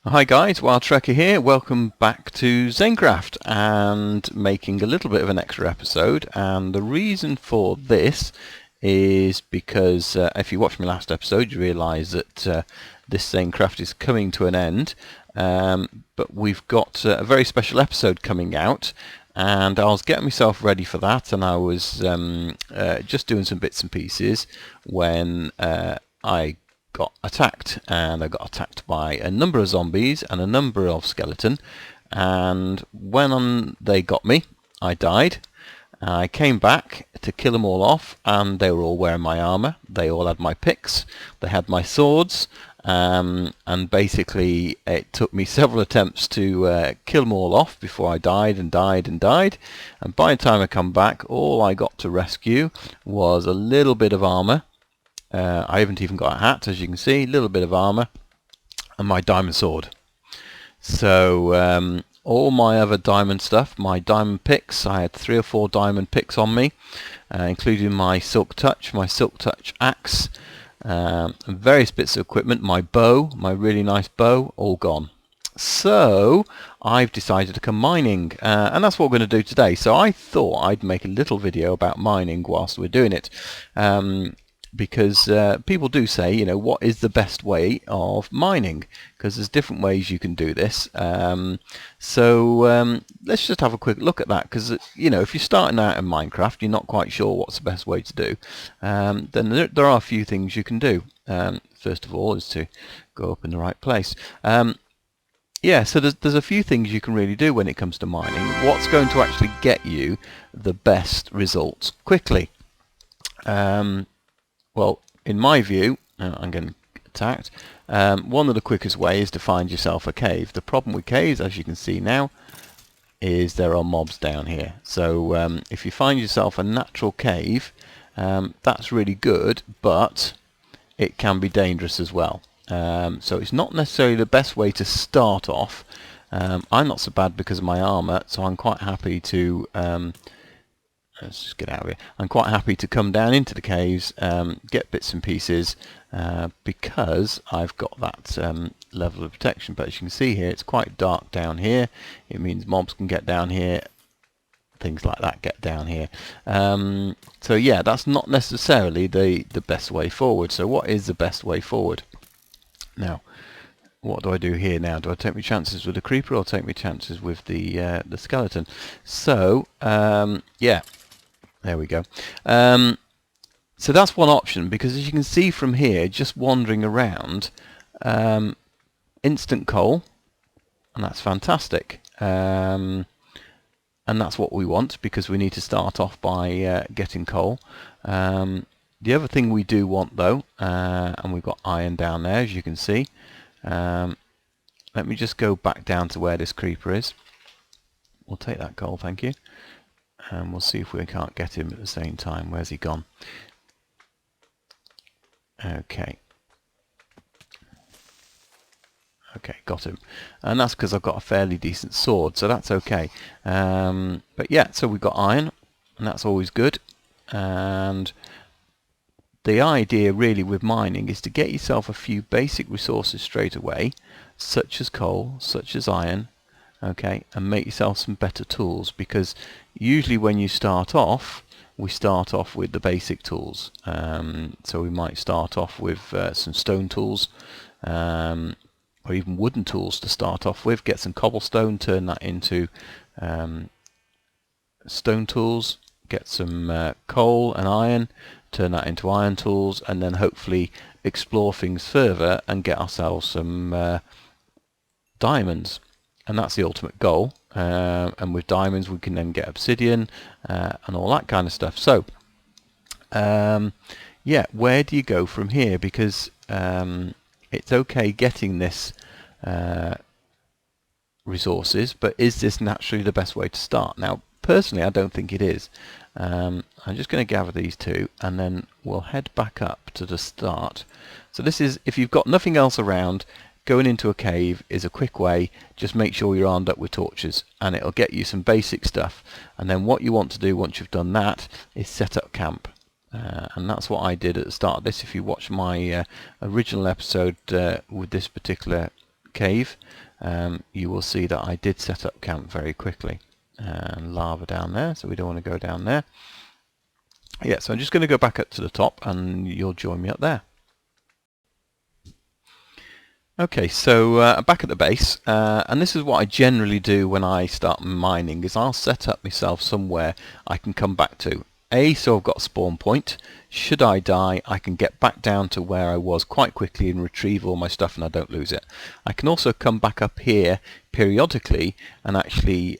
Hi guys, Wild Trekker here. Welcome back to Zanecraft and making a little bit of an extra episode. And the reason for this is because if you watched my last episode, you realise that this Zanecraft is coming to an end. But we've got a very special episode coming out, and I was getting myself ready for that, and I was just doing some bits and pieces when I got attacked, and I got attacked by a number of zombies and a number of skeleton, and when they got me, I died. I came back to kill them all off, and they were all wearing my armour. They all had my picks, they had my swords, and basically it took me several attempts to kill them all off before I died and died and died. And by the time I come back, all I got to rescue was a little bit of armour. I haven't even got a hat, as you can see, a little bit of armour, and my diamond sword. So all my other diamond stuff, my diamond picks, I had 3 or 4 diamond picks on me, including my silk touch axe, and various bits of equipment, my bow, my really nice bow, all gone. So I've decided to come mining, and that's what we're going to do today. So I thought I'd make a little video about mining whilst we're doing it. Because people do say, you know, what is the best way of mining? Because there's different ways you can do this. So let's just have a quick look at that. Because, you know, if you're starting out in Minecraft, you're not quite sure what's the best way to do. Then there are a few things you can do. First of all is to go up in the right place. Yeah, so there's a few things you can really do when it comes to mining. What's going to actually get you the best results quickly? Well, in my view, I'm getting attacked. One of the quickest ways is to find yourself a cave. The problem with caves, as you can see now, is there are mobs down here. So if you find yourself a natural cave, that's really good, but it can be dangerous as well. So it's not necessarily the best way to start off. I'm not so bad because of my armour, so I'm quite happy to let's just get out of here. I'm quite happy to come down into the caves, get bits and pieces, because I've got that level of protection. But as you can see here, it's quite dark down here. It means mobs can get down here, things like that get down here. So yeah, that's not necessarily the best way forward. So what is the best way forward? Now, what do I do here now? Do I take my chances with the creeper or take my chances with the skeleton? So yeah. There we go. So that's one option, because as you can see from here, just wandering around, instant coal, and that's fantastic. And that's what we want, because we need to start off by getting coal. The other thing we do want, though, and we've got iron down there, as you can see. Let me just go back down to where this creeper is. We'll take that coal, thank you. And we'll see if we can't get him at the same time. Where's he gone? Okay. Okay, got him. And that's because I've got a fairly decent sword, so that's okay. But yeah, so we've got iron, and that's always good. And the idea really with mining is to get yourself a few basic resources straight away, such as coal, such as iron, okay, and make yourself some better tools, because usually when you start off, we start off with the basic tools. So we might start off with some stone tools, or even wooden tools to start off with. Get some cobblestone, turn that into stone tools, get some coal and iron, turn that into iron tools, and then hopefully explore things further and get ourselves some diamonds. And that's the ultimate goal. And with diamonds we can then get obsidian and all that kind of stuff. So yeah, where do you go from here? Because it's okay getting this resources, but is this naturally the best way to start? Now personally I don't think it is. I'm just going to gather these two, and then we'll head back up to the start. So this is, if you've got nothing else around, going into a cave is a quick way. Just make sure you're armed up with torches, and it'll get you some basic stuff. And then what you want to do once you've done that is set up camp. And that's what I did at the start of this. If you watch my original episode with this particular cave, you will see that I did set up camp very quickly. And lava down there, so we don't want to go down there. Yeah, so I'm just going to go back up to the top and you'll join me up there. Okay, so back at the base, and this is what I generally do when I start mining, is I'll set up myself somewhere I can come back to. So I've got a spawn point. Should I die, I can get back down to where I was quite quickly and retrieve all my stuff and I don't lose it. I can also come back up here periodically and actually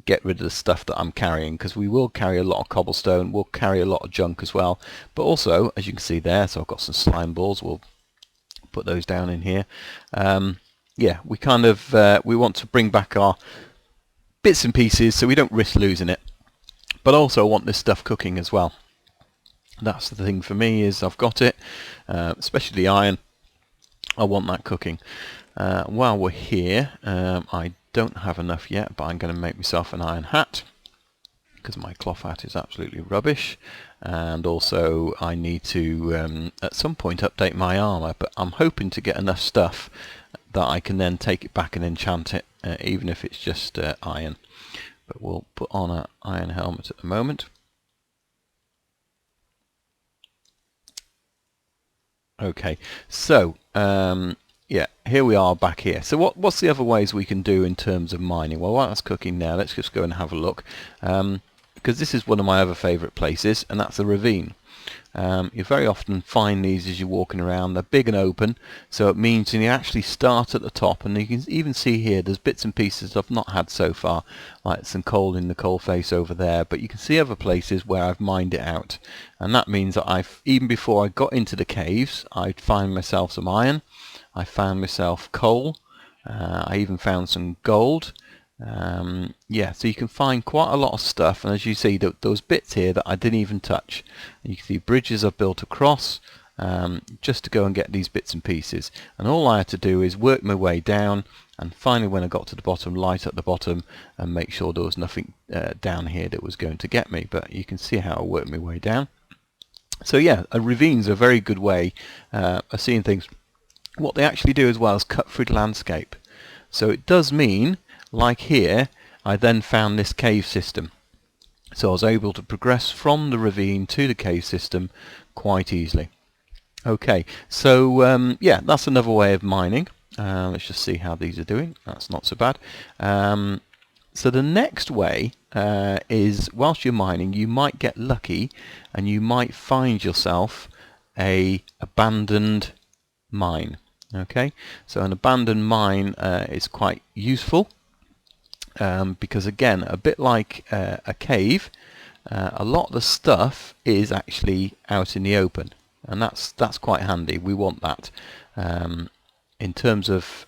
get rid of the stuff that I'm carrying, because we will carry a lot of cobblestone, we'll carry a lot of junk as well. But also, as you can see there, so I've got some slime balls, we'll put those down in here. Yeah, we kind of we want to bring back our bits and pieces so we don't risk losing it. But also I want this stuff cooking as well. That's the thing for me, is I've got it, especially the iron. I want that cooking. While we're here, I don't have enough yet, but I'm going to make myself an iron hat, because my cloth hat is absolutely rubbish. And also I need to at some point update my armour, but I'm hoping to get enough stuff that I can then take it back and enchant it, even if it's just iron. But we'll put on an iron helmet at the moment. Okay, so yeah, here we are back here. So what's the other ways we can do in terms of mining? Well, while that's cooking now, let's just go and have a look, because this is one of my other favourite places, and that's a ravine. You very often find these as you're walking around. They're big and open, so it means you actually start at the top, and you can even see here there's bits and pieces I've not had so far, like some coal in the coal face over there, but you can see other places where I've mined it out, and that means that even before I got into the caves, I'd find myself some iron, I found myself coal, I even found some gold. Yeah, so you can find quite a lot of stuff, and as you see, those bits here that I didn't even touch. You can see bridges I've built across, just to go and get these bits and pieces, and all I had to do is work my way down, and finally when I got to the bottom, light up the bottom and make sure there was nothing down here that was going to get me. But you can see how I worked my way down. So yeah, a ravine's a very good way of seeing things. What they actually do as well is cut through the landscape, so it does mean, like here, I then found this cave system, so I was able to progress from the ravine to the cave system quite easily. Okay, so yeah, that's another way of mining. Let's just see how these are doing. That's not so bad. So the next way is, whilst you're mining, you might get lucky and you might find yourself a abandoned mine. Okay, so an abandoned mine is quite useful. Because again, a bit like a cave, a lot of the stuff is actually out in the open, and that's quite handy. We want that. In terms of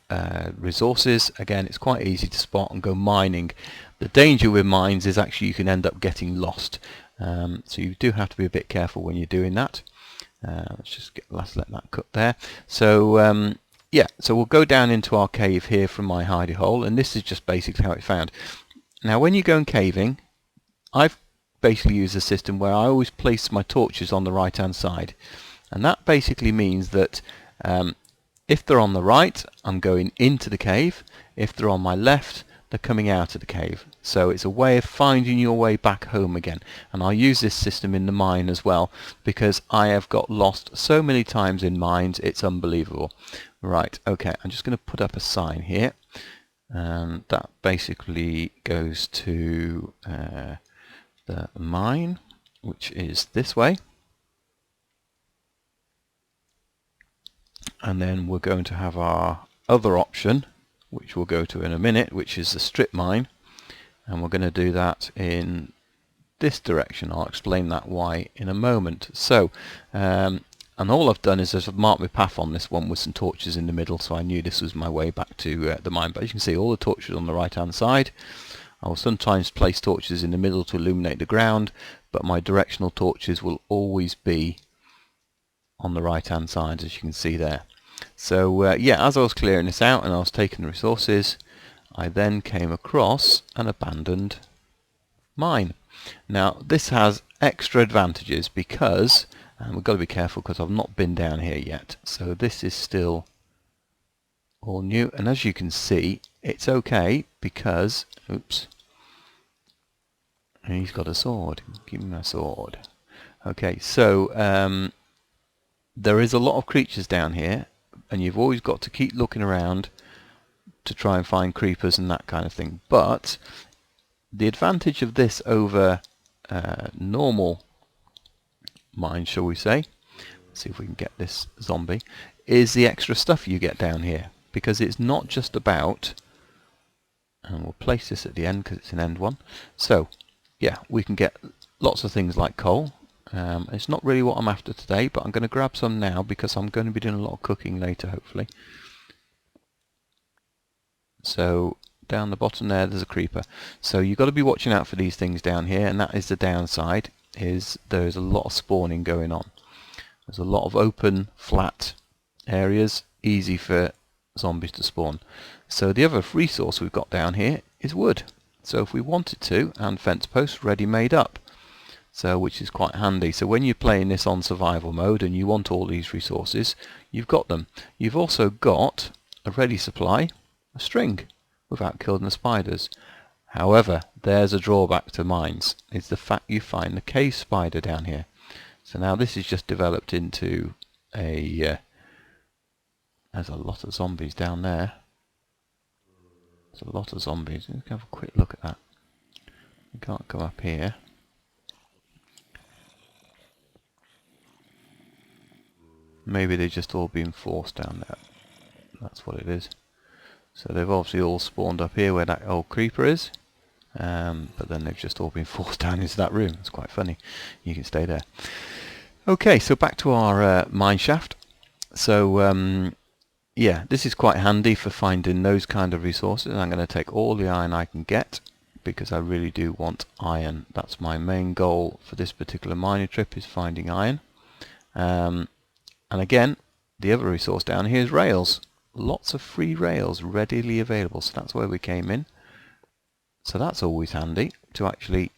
resources, again, it's quite easy to spot and go mining. The danger with mines is actually you can end up getting lost, so you do have to be a bit careful when you're doing that. Let's let that cook there. So yeah, so we'll go down into our cave here from my hidey hole, and this is just basically how it's found. Now when you go caving, I've basically used a system where I always place my torches on the right hand side, and that basically means that if they're on the right, I'm going into the cave. If they're on my left, they're coming out of the cave. So it's a way of finding your way back home again, and I'll use this system in the mine as well, because I have got lost so many times in mines, it's unbelievable. Right, okay, I'm just going to put up a sign here, and that basically goes to the mine, which is this way, and then we're going to have our other option, which we'll go to in a minute, which is the strip mine, and we're going to do that in this direction. I'll explain that why in a moment. So and all I've done is I've marked my path on this one with some torches in the middle, so I knew this was my way back to the mine. But as you can see, all the torches on the right hand side. I will sometimes place torches in the middle to illuminate the ground, but my directional torches will always be on the right hand side, as you can see there. So yeah, as I was clearing this out and I was taking the resources, I then came across an abandoned mine. Now this has extra advantages because, and we've got to be careful because I've not been down here yet, so this is still all new, and as you can see, it's okay because, oops, he's got a sword. Give me my sword. Okay, so there is a lot of creatures down here, and you've always got to keep looking around to try and find creepers and that kind of thing. But the advantage of this over normal mines, shall we say, let's see if we can get this zombie, is the extra stuff you get down here, because it's not just about, and we'll place this at the end because it's an end one, so yeah, we can get lots of things like coal. It's not really what I'm after today, but I'm going to grab some now because I'm going to be doing a lot of cooking later, hopefully. So down the bottom there's a creeper. So you've got to be watching out for these things down here, and that is the downside, is there's a lot of spawning going on. There's a lot of open, flat areas, easy for zombies to spawn. So the other resource we've got down here is wood. So if we wanted to, and fence posts ready made up. So which is quite handy. So when you're playing this on survival mode and you want all these resources, you've got them. You've also got a ready supply of string without killing the spiders. However, there's a drawback to mines. It's the fact you find the cave spider down here. So now this is just developed into a there's a lot of zombies down there. There's a lot of zombies. Let's have a quick look at that. We can't come up here. Maybe they've just all been forced down there. That's what it is. So they've obviously all spawned up here where that old creeper is. But then they've just all been forced down into that room. It's quite funny. You can stay there. Okay, so back to our mine shaft. So yeah, this is quite handy for finding those kind of resources. I'm going to take all the iron I can get because I really do want iron. That's my main goal for this particular mining trip, is finding iron. And again, the other resource down here is rails. Lots of free rails readily available, so that's where we came in. So that's always handy to actually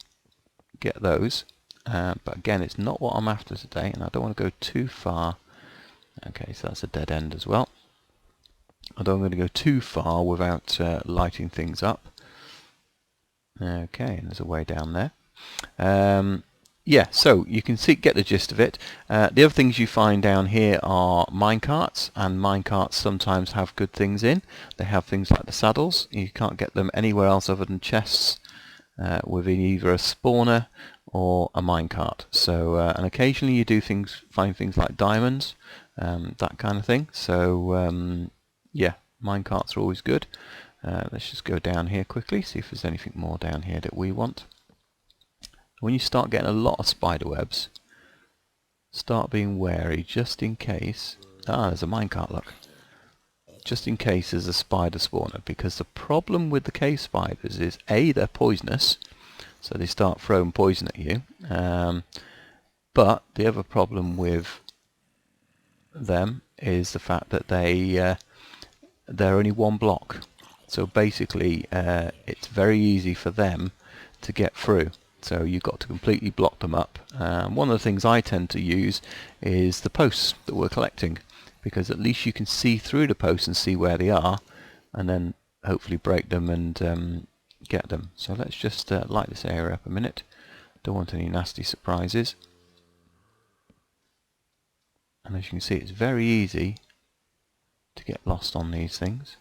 get those. But again, it's not what I'm after today, and I don't want to go too far. Okay, so that's a dead end as well. I don't want to go too far without lighting things up. Okay, and there's a way down there. Yeah, so you can get the gist of it. The other things you find down here are minecarts, and minecarts sometimes have good things in. They have things like the saddles. You can't get them anywhere else other than chests within either a spawner or a minecart. So, and occasionally you do find things like diamonds, that kind of thing. So, yeah, minecarts are always good. Let's just go down here quickly, see if there's anything more down here that we want. When you start getting a lot of spider webs, start being wary just in case. Ah, there's a minecart, look. Just in case there's a spider spawner, because the problem with the cave spiders is A, they're poisonous, so they start throwing poison at you. But the other problem with them is the fact that they're only one block. So basically, it's very easy for them to get through. So you've got to completely block them up. One of the things I tend to use is the posts that we're collecting, because at least you can see through the posts and see where they are, and then hopefully break them and get them. So let's just light this area up a minute. Don't want any nasty surprises. And as you can see, it's very easy to get lost on these things.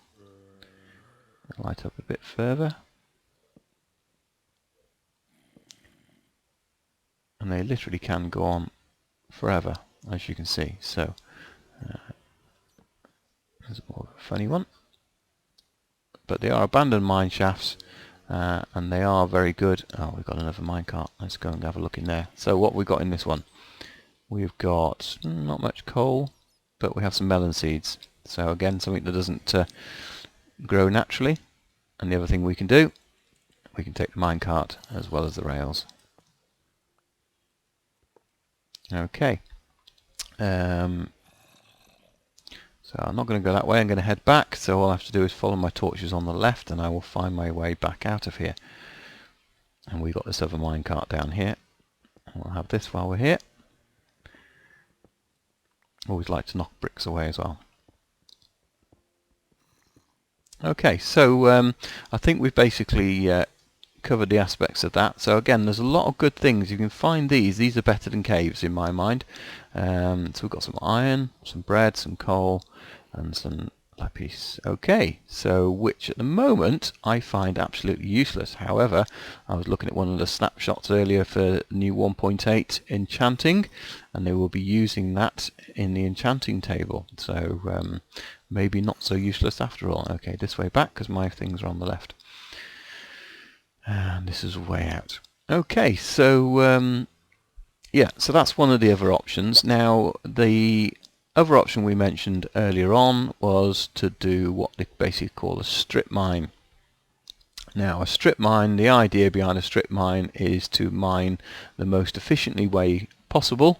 Light up a bit further. And they literally can go on forever, as you can see. So there's more of a funny one, but they are abandoned mine shafts, and they are very good. Oh, we've got another minecart. Let's go and have a look in there. So what we've got in this one, we've got not much coal, but we have some melon seeds. So again, something that doesn't grow naturally. And the other thing we can do, we can take the minecart as well as the rails. Okay, so I'm not going to go that way. I'm going to head back, so all I have to do is follow my torches on the left and I will find my way back out of here. And we got this other minecart down here. We'll have this while we're here. Always like to knock bricks away as well. Okay, so I think we've basically covered the aspects of that. So again, there's a lot of good things. You can find these are better than caves in my mind. So we've got some iron, some bread, some coal, and some lapis. Okay, so which at the moment I find absolutely useless. However, I was looking at one of the snapshots earlier for new 1.8 enchanting, and they will be using that in the enchanting table. So maybe not so useless after all. Okay, this way back because my things are on the left. And this is a way out. Okay, so yeah, so that's one of the other options. Now, the other option we mentioned earlier on was to do what they basically call a strip mine. Now, a strip mine, the idea behind a strip mine is to mine the most efficient way possible,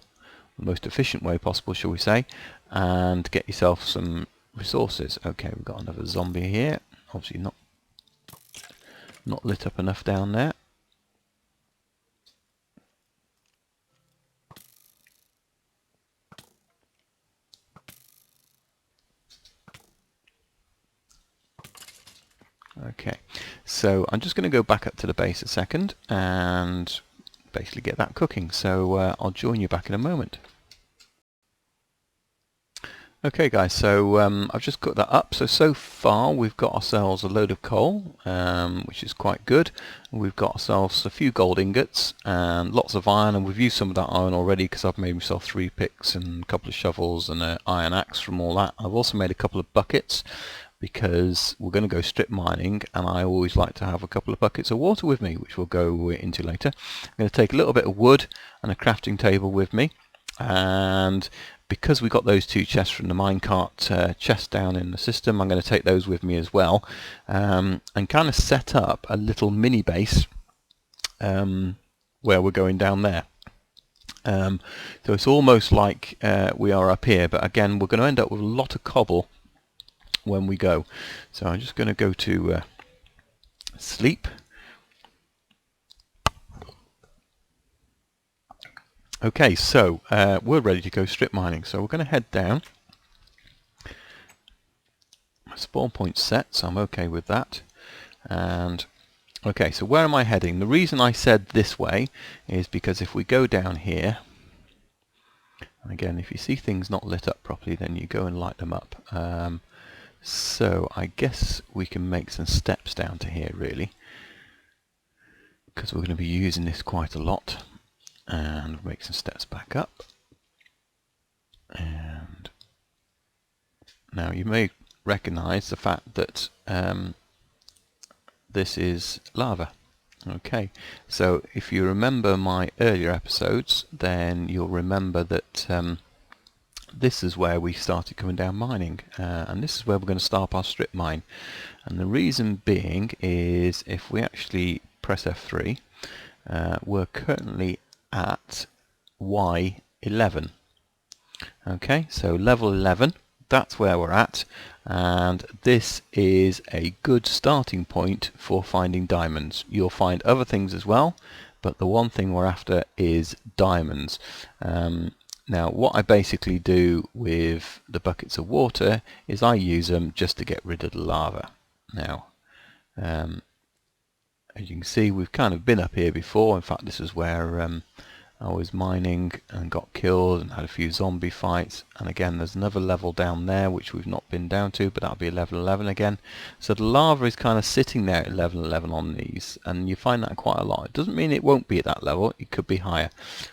shall we say, and get yourself some resources. Okay, we've got another zombie here. Obviously not lit up enough down there. Okay, so I'm just going to go back up to the base a second and basically get that cooking. So I'll join you back in a moment. Okay guys, so I've just cooked that up. So far we've got ourselves a load of coal, which is quite good. We've got ourselves a few gold ingots and lots of iron, and we've used some of that iron already because I've made myself 3 picks and a couple of shovels and an iron axe from all that. I've also made a couple of buckets because we're going to go strip mining, and I always like to have a couple of buckets of water with me, which we'll go into later. I'm going to take a little bit of wood and a crafting table with me, and because we got those 2 chests from the minecart chest down in the system, I'm going to take those with me as well, and kind of set up a little mini base where we're going down there. So it's almost like we are up here, but again we're going to end up with a lot of cobble when we go. So I'm just going to go to sleep. Okay, so we're ready to go strip mining. So we're going to head down. My spawn point's set, so I'm okay with that. And okay, so where am I heading? The reason I said this way is because if we go down here, and again, if you see things not lit up properly, then you go and light them up. So I guess we can make some steps down to here really, because we're going to be using this quite a lot, and make some steps back up. And now you may recognize the fact that this is lava. Okay, so if you remember my earlier episodes, then you'll remember that this is where we started coming down mining, and this is where we're going to start our strip mine. And the reason being is if we actually press F3, we're currently at Y11. Okay, so level 11, that's where we're at, and this is a good starting point for finding diamonds. You'll find other things as well, but the one thing we're after is diamonds. Now what I basically do with the buckets of water is I use them just to get rid of the lava. Now as you can see, we've kind of been up here before. In fact, this is where I was mining and got killed and had a few zombie fights. And again, there's another level down there which we've not been down to, but that'll be level 11 again. So the lava is kind of sitting there at level 11 on these, and you find that quite a lot. It doesn't mean it won't be at that level, it could be higher.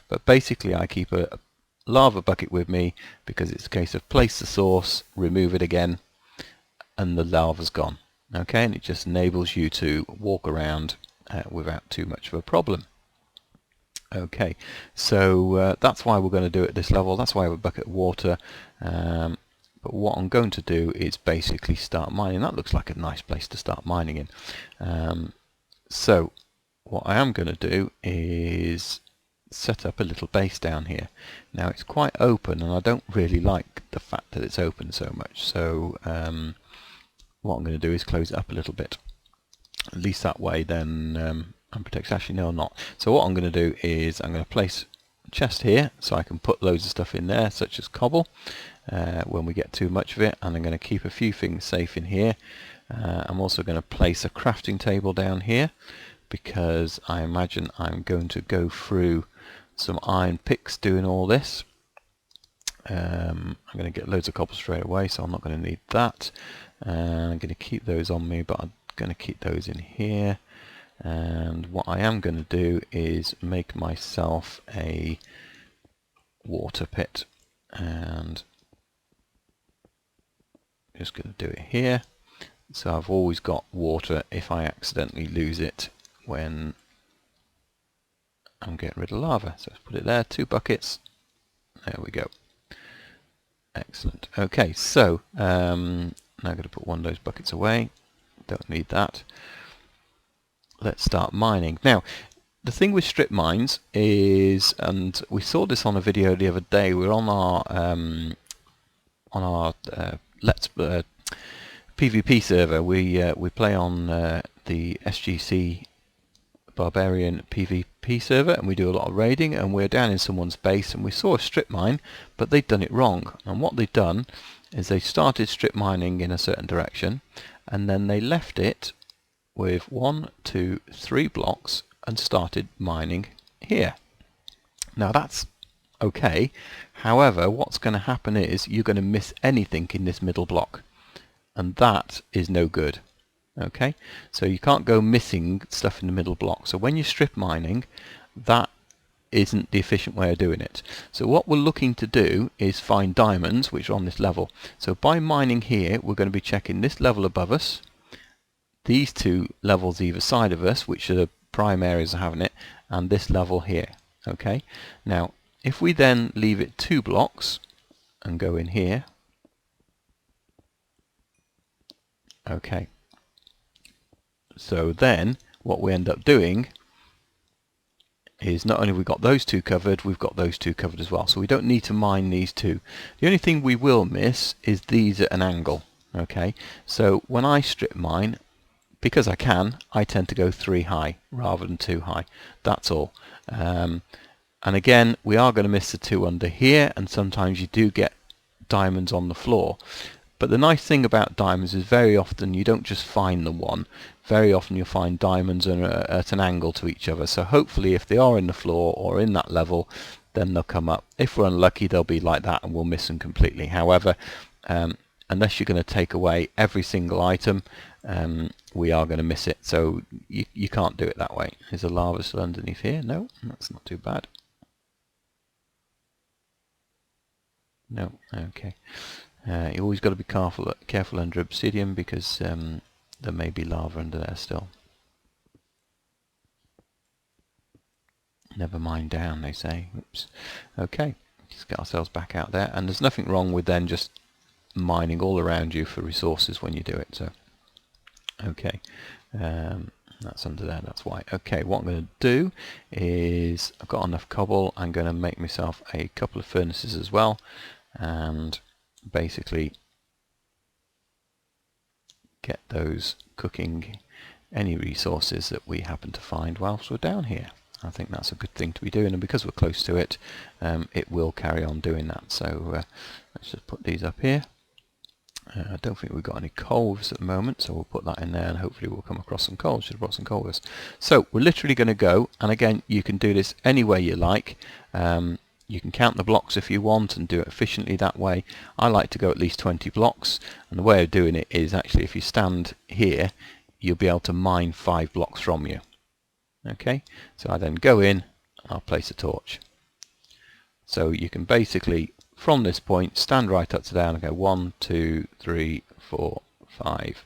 But basically I keep a lava bucket with me because it's a case of place the source, remove it again, and the lava's gone. Okay, and it just enables you to walk around without too much of a problem. Okay, so that's why we're going to do it at this level. That's why I have a bucket of water. But what I'm going to do is basically start mining. That looks like a nice place to start mining in. So what I am going to do is set up a little base down here. Now it's quite open, and I don't really like the fact that it's open so much. So what I'm going to do is close it up a little bit. At least that way then I'm protected. Actually no, I'm not. So what I'm going to do is I'm going to place a chest here so I can put loads of stuff in there, such as cobble when we get too much of it, and I'm going to keep a few things safe in here. I'm also going to place a crafting table down here because I imagine I'm going to go through some iron picks doing all this. I'm going to get loads of copper straight away, so I'm not going to need that. I'm going to keep those on me, but I'm going to keep those in here. And what I am going to do is make myself a water pit, and just going to do it here. So I've always got water if I accidentally lose it when I'm getting rid of lava. So let's put it there, 2 buckets. There we go. Excellent. Okay, so now I'm going to put one of those buckets away. Don't need that. Let's start mining. Now, the thing with strip mines is, and we saw this on a video the other day. We're on our PvP server. We play on the SGC Barbarian PvP server, and we do a lot of raiding, and we're down in someone's base and we saw a strip mine, but they'd done it wrong. And what they'd done is they started strip mining in a certain direction, and then they left it with 1, 2, 3 blocks and started mining here. Now that's okay, however what's going to happen is you're going to miss anything in this middle block, and that is no good. Okay, so you can't go missing stuff in the middle block. So when you're strip mining, that isn't the efficient way of doing it. So what we're looking to do is find diamonds which are on this level. So by mining here, we're going to be checking this level above us, these 2 levels either side of us, which are the prime areas of having it, and this level here. Okay, now if we then leave it 2 blocks and go in here, okay, so then what we end up doing is not only have we got those 2 covered, we've got those 2 covered as well. So we don't need to mine these 2. The only thing we will miss is these at an angle. Okay, so when I strip mine, because I can, I tend to go 3 high rather than 2 high. That's all. And again, we are going to miss the 2 under here, and sometimes you do get diamonds on the floor. But the nice thing about diamonds is very often you don't just find the one. Very often you'll find diamonds at an angle to each other. So hopefully if they are in the floor or in that level, then they'll come up. If we're unlucky, they'll be like that and we'll miss them completely. However, unless you're going to take away every single item, we are going to miss it. So you can't do it that way. Is the lava still underneath here? No, that's not too bad. No, okay. You always got to be careful under obsidian, because there may be lava under there still. Never mind down, they say. Oops. Okay, just get ourselves back out there, and there's nothing wrong with then just mining all around you for resources when you do it. So, okay, that's under there. That's why. Okay, what I'm going to do is I've got enough cobble. I'm going to make myself a couple of furnaces as well, and basically get those cooking any resources that we happen to find whilst we're down here. I think that's a good thing to be doing, and because we're close to it, it will carry on doing that. So let's just put these up here. I don't think we've got any coals at the moment, so we'll put that in there, and hopefully we'll come across some coals. Should have brought some coal with us. So we're literally going to go, and again, you can do this any way you like. You can count the blocks if you want and do it efficiently that way. I like to go at least 20 blocks, and the way of doing it is actually if you stand here, you'll be able to mine 5 blocks from you. Okay, so I then go in, I'll place a torch. So you can basically, from this point, stand right up to down and go 1, 2, 3, 4, 5.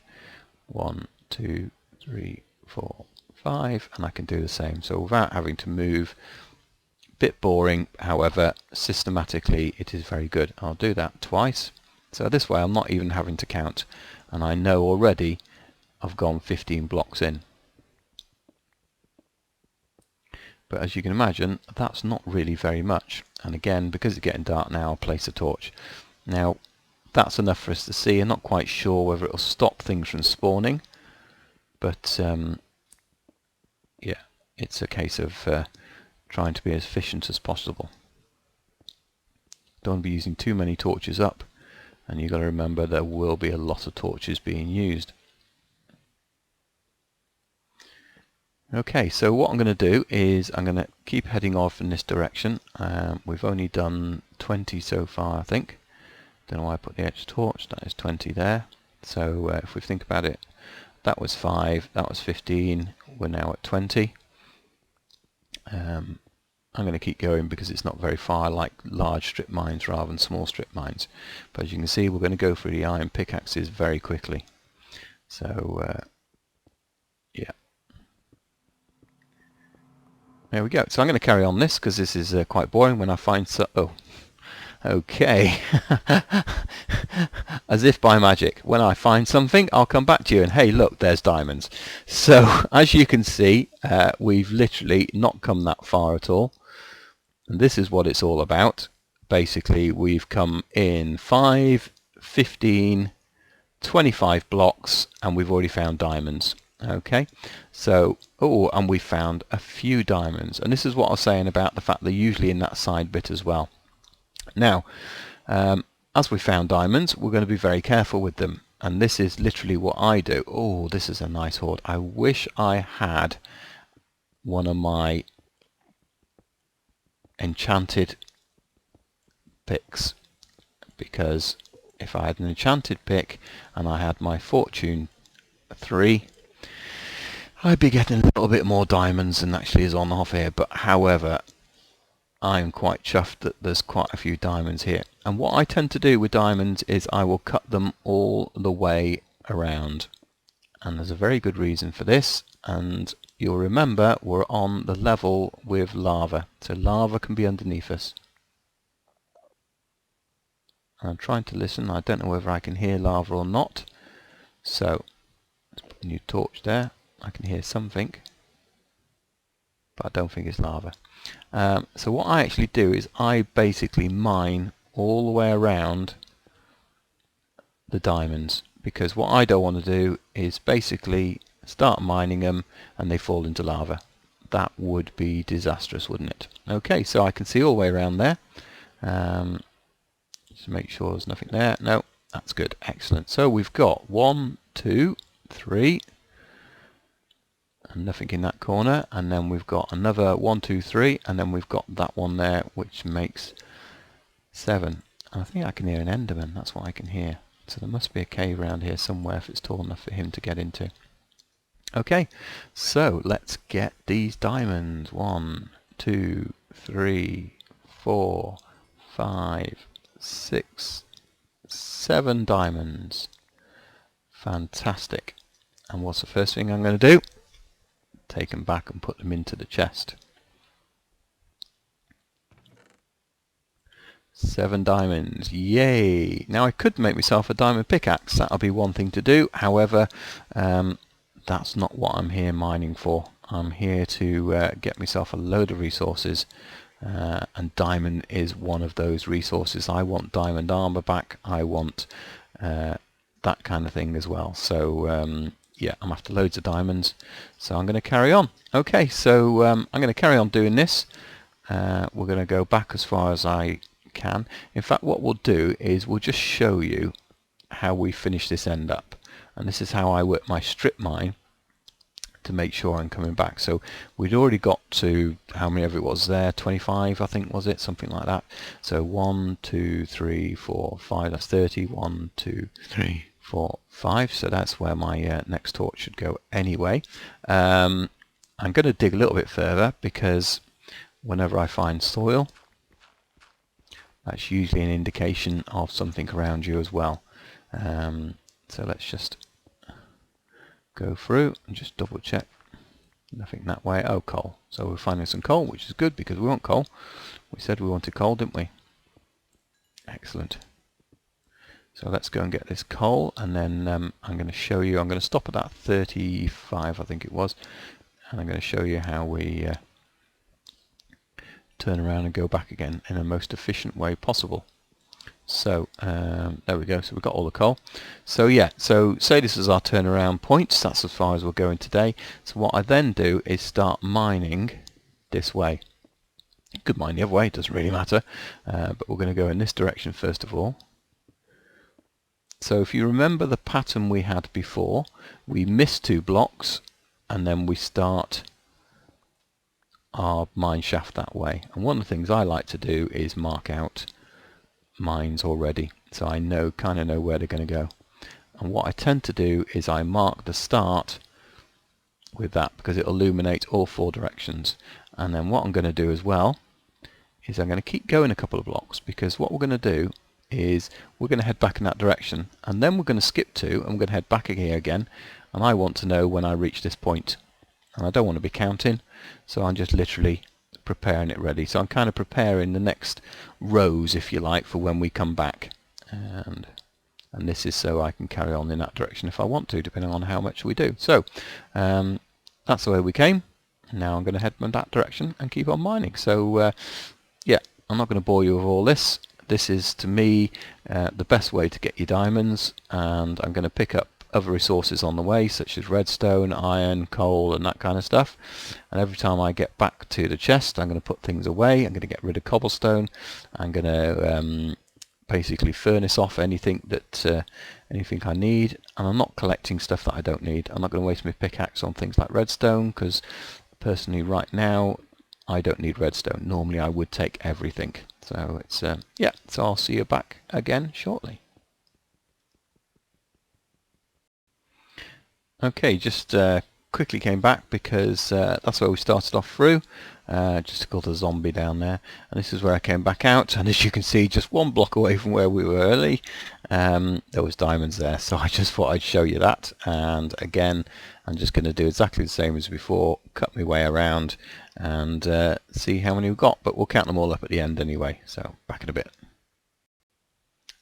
1, 2, 3, 4, 5, and I can do the same. So without having to move. Bit boring, however, systematically it is very good. I'll do that twice. So this way I'm not even having to count, and I know already I've gone 15 blocks in. But as you can imagine, that's not really very much. And again, because it's getting dark now, I'll place a torch. Now, that's enough for us to see. I'm not quite sure whether it'll stop things from spawning, but yeah, it's a case of trying to be as efficient as possible. Don't want to be using too many torches up, and you've got to remember there will be a lot of torches being used. Okay, so what I'm going to do is I'm going to keep heading off in this direction. We've only done 20 so far, I think. Don't know why I put the edge torch. That is 20 there. So if we think about it, that was 5, that was 15, we're now at 20. I'm going to keep going because it's not very far. I like large strip mines rather than small strip mines. But as you can see, we're going to go through the iron pickaxes very quickly. So yeah. There we go. So I'm going to carry on this because this is quite boring. When I find oh, okay. As if by magic, when I find something, I'll come back to you and hey, look, there's diamonds. So as you can see, we've literally not come that far at all. And this is what it's all about. Basically, we've come in 5, 15, 25 blocks, and we've already found diamonds. Okay, so and we found a few diamonds, and this is what I was saying about the fact they're usually in that side bit as well. Now as we found diamonds, we're going to be very careful with them, and this is literally what I do. Oh, this is a nice hoard. I wish I had one of my enchanted picks, because if I had an enchanted pick and I had my fortune 3, I'd be getting a little bit more diamonds than actually is on offer here. But however, I'm quite chuffed that there's quite a few diamonds here. And what I tend to do with diamonds is I will cut them all the way around. And there's a very good reason for this. And you'll remember we're on the level with lava. So lava can be underneath us. I'm trying to listen. I don't know whether I can hear lava or not. So let's put a new torch there. I can hear something, but I don't think it's lava. So what I actually do is I basically mine all the way around the diamonds, because what I don't want to do is basically start mining them and they fall into lava. That would be disastrous, wouldn't it? Okay, so I can see all the way around there. Just make sure there's nothing there. No, that's good. Excellent. So we've got 1, 2, 3, and nothing in that corner, and then we've got another 1, 2, 3, and then we've got that one there, which makes 7. And I think I can hear an Enderman. That's what I can hear. So there must be a cave around here somewhere if it's tall enough for him to get into. Okay, so let's get these diamonds. 1, 2, 3, 4, 5, 6, 7 diamonds. Fantastic. And what's the first thing I'm going to do? Take them back and put them into the chest. 7 diamonds, yay! Now I could make myself a diamond pickaxe, that'll be one thing to do. However, that's not what I'm here mining for. I'm here to get myself a load of resources, and diamond is one of those resources. I want diamond armor back, I want that kind of thing as well. So yeah, I'm after loads of diamonds, so I'm going to carry on. Okay, so I'm going to carry on doing this. We're going to go back as far as I can. In fact, what we'll do is we'll just show you how we finish this end up. And this is how I work my strip mine to make sure I'm coming back. So we'd already got to, how many of it was there? 25, I think, was it? Something like that. So 1, 2, 3, 4, 5, that's 30. 1, 2, 3, 4, 5. So that's where my next torch should go anyway. I'm going to dig a little bit further, because whenever I find soil, that's usually an indication of something around you as well. So let's just go through and just double check. Nothing that way. Oh, coal. So we're finding some coal, which is good because we want coal. We said we wanted coal, didn't we? Excellent. So let's go and get this coal, and then I'm going to show you. I'm going to stop at that 35, I think it was, and I'm going to show you how we turn around and go back again in the most efficient way possible. So there we go. So we've got all the coal. So yeah, so say this is our turnaround point. That's as far as we're going today. So what I then do is start mining this way. You could mine the other way, it doesn't really matter, but we're going to go in this direction first of all. So if you remember the pattern we had before, we miss 2 blocks and then we start our mine shaft that way. And one of the things I like to do is mark out mines already, so I kind of know where they're going to go. And what I tend to do is I mark the start with that because it will illuminate all 4 directions. And then what I'm going to do as well is I'm going to keep going a couple of blocks, because what we're going to do is we're going to head back in that direction, and then we're going to skip 2 and we're going to head back here again, and I want to know when I reach this point, and I don't want to be counting, so I'm just literally preparing it ready. So I'm kind of preparing the next rows, if you like, for when we come back, and this is so I can carry on in that direction if I want to, depending on how much we do. So that's the way we came. Now I'm going to head in that direction and keep on mining. So yeah, I'm not going to bore you with all this. This is, to me, the best way to get your diamonds, and I'm going to pick up other resources on the way, such as redstone, iron, coal, and that kind of stuff. And every time I get back to the chest, I'm going to put things away. I'm going to get rid of cobblestone. I'm going to basically furnace off anything that anything I need, and I'm not collecting stuff that I don't need. I'm not going to waste my pickaxe on things like redstone, because personally right now I don't need redstone. Normally I would take everything. So it's yeah, so I'll see you back again shortly. Okay, just quickly came back because that's where we started off through. Just got a zombie down there, and this is where I came back out, and as you can see, just 1 block away from where we were early, there was diamonds there, so I just thought I'd show you that. And again, I'm just going to do exactly the same as before, cut my way around and see how many we've got, but we'll count them all up at the end anyway, so back in a bit.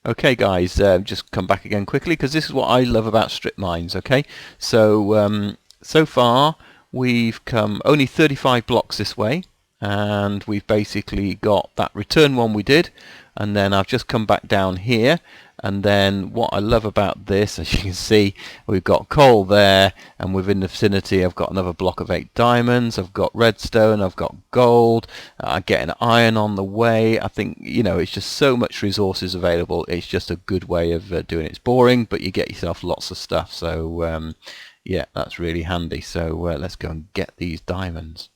Okay guys, just come back again quickly, because this is what I love about strip mines. Okay, so so far we've come only 35 blocks this way, and we've basically got that return one we did, and then I've just come back down here. And then what I love about this, as you can see, we've got coal there, and within the vicinity I've got another block of 8 diamonds, I've got redstone, I've got gold, I'm getting iron on the way. I think, you know, it's just so much resources available. It's just a good way of doing it. It's boring, but you get yourself lots of stuff, so yeah, that's really handy. So let's go and get these diamonds.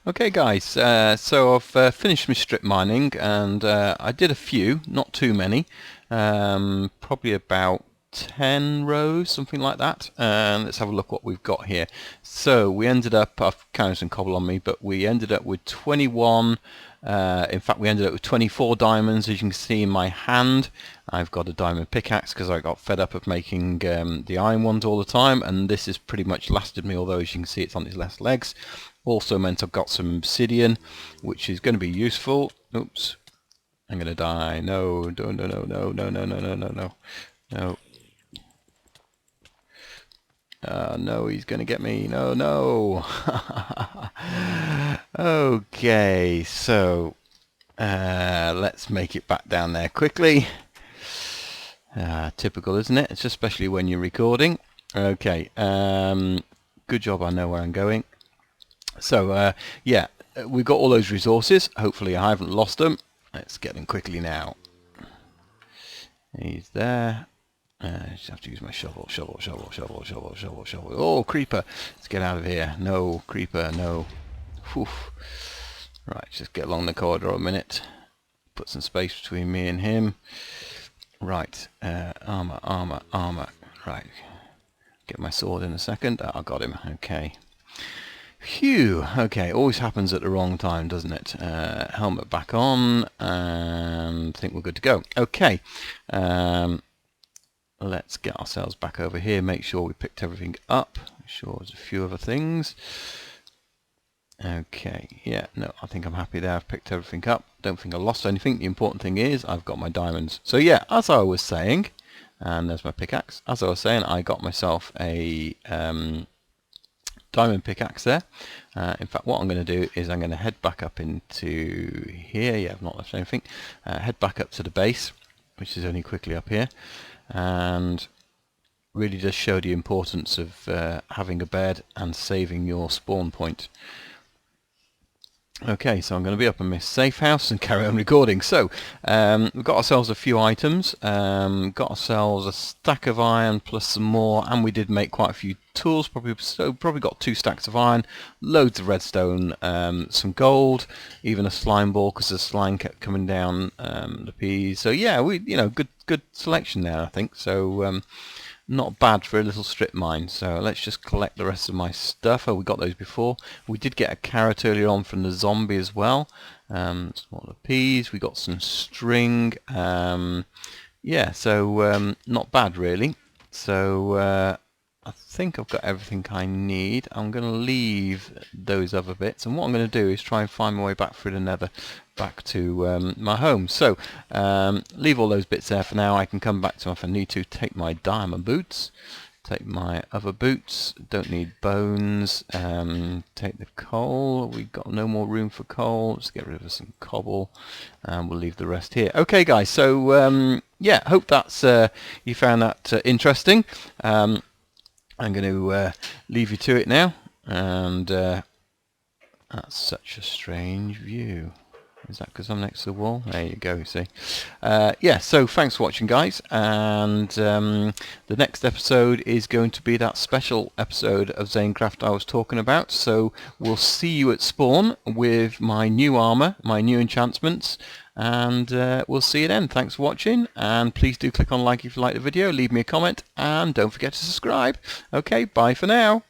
Okay guys, so I've finished my strip mining, and I did a few, not too many, probably about 10 rows, something like that. And let's have a look what we've got here. So we ended up, I've counted some cobble on me, but we ended up with 21, in fact we ended up with 24 diamonds. As you can see in my hand, I've got a diamond pickaxe because I got fed up of making the iron ones all the time, and this has pretty much lasted me, although as you can see it's on its last legs. Also meant I've got some obsidian, which is going to be useful. Oops, I'm going to die. No, no, no, no, no, no, no, no, no, no, no, no. No, he's going to get me. No, no. Okay, so let's make it back down there quickly. Typical, isn't it? It's especially when you're recording. Okay, good job, I know where I'm going. So yeah, we've got all those resources. Hopefully I haven't lost them. Let's get them quickly now. He's there. Just have to use my shovel. Oh, creeper! Let's get out of here. No, creeper, no. Whew. Right, just get along the corridor a minute. Put some space between me and him. Right, armor. Right, get my sword in a second. Oh, I got him. Okay. Phew, okay, always happens at the wrong time, doesn't it? Helmet back on, and I think we're good to go. Okay, let's get ourselves back over here, make sure we picked everything up. I'm sure there's a few other things. Okay, yeah, no, I think I'm happy there. I've picked everything up. Don't think I lost anything. The important thing is I've got my diamonds. So yeah, as I was saying, and there's my pickaxe. As I was saying, I got myself a diamond pickaxe there. In fact, what I'm going to do is I'm going to head back up into here. Yeah, I've not left anything. Head back up to the base, which is only quickly up here, and really does show the importance of having a bed and saving your spawn point. Okay, so I'm going to be up in my safe house and carry on recording. So we've got ourselves a few items, got ourselves a stack of iron plus some more, and we did make quite a few tools. Probably got 2 stacks of iron, loads of redstone, some gold, even a slime ball because the slime kept coming down the peas. So yeah, good selection there, I think. So not bad for a little strip mine. So let's just collect the rest of my stuff. Oh, we got those before. We did get a carrot earlier on from the zombie as well. Some more peas. We got some string. Yeah, so not bad really. So I think I've got everything I need. I'm going to leave those other bits, and what I'm going to do is try and find my way back through the nether back to my home. So leave all those bits there for now. I can come back to them if I need to. Take my diamond boots, take my other boots, don't need bones, take the coal. We've got no more room for coal. Let's get rid of some cobble, and we'll leave the rest here. Okay guys, so yeah, hope that's you found that interesting. I'm going to leave you to it now, and that's such a strange view. Is that because I'm next to the wall? There you go, you see. Yeah, so thanks for watching guys, and the next episode is going to be that special episode of Zanecraft I was talking about. So we'll see you at spawn with my new armour, my new enchantments, and we'll see you then. Thanks for watching, and please do click on like if you like the video, leave me a comment, and don't forget to subscribe. Okay, bye for now.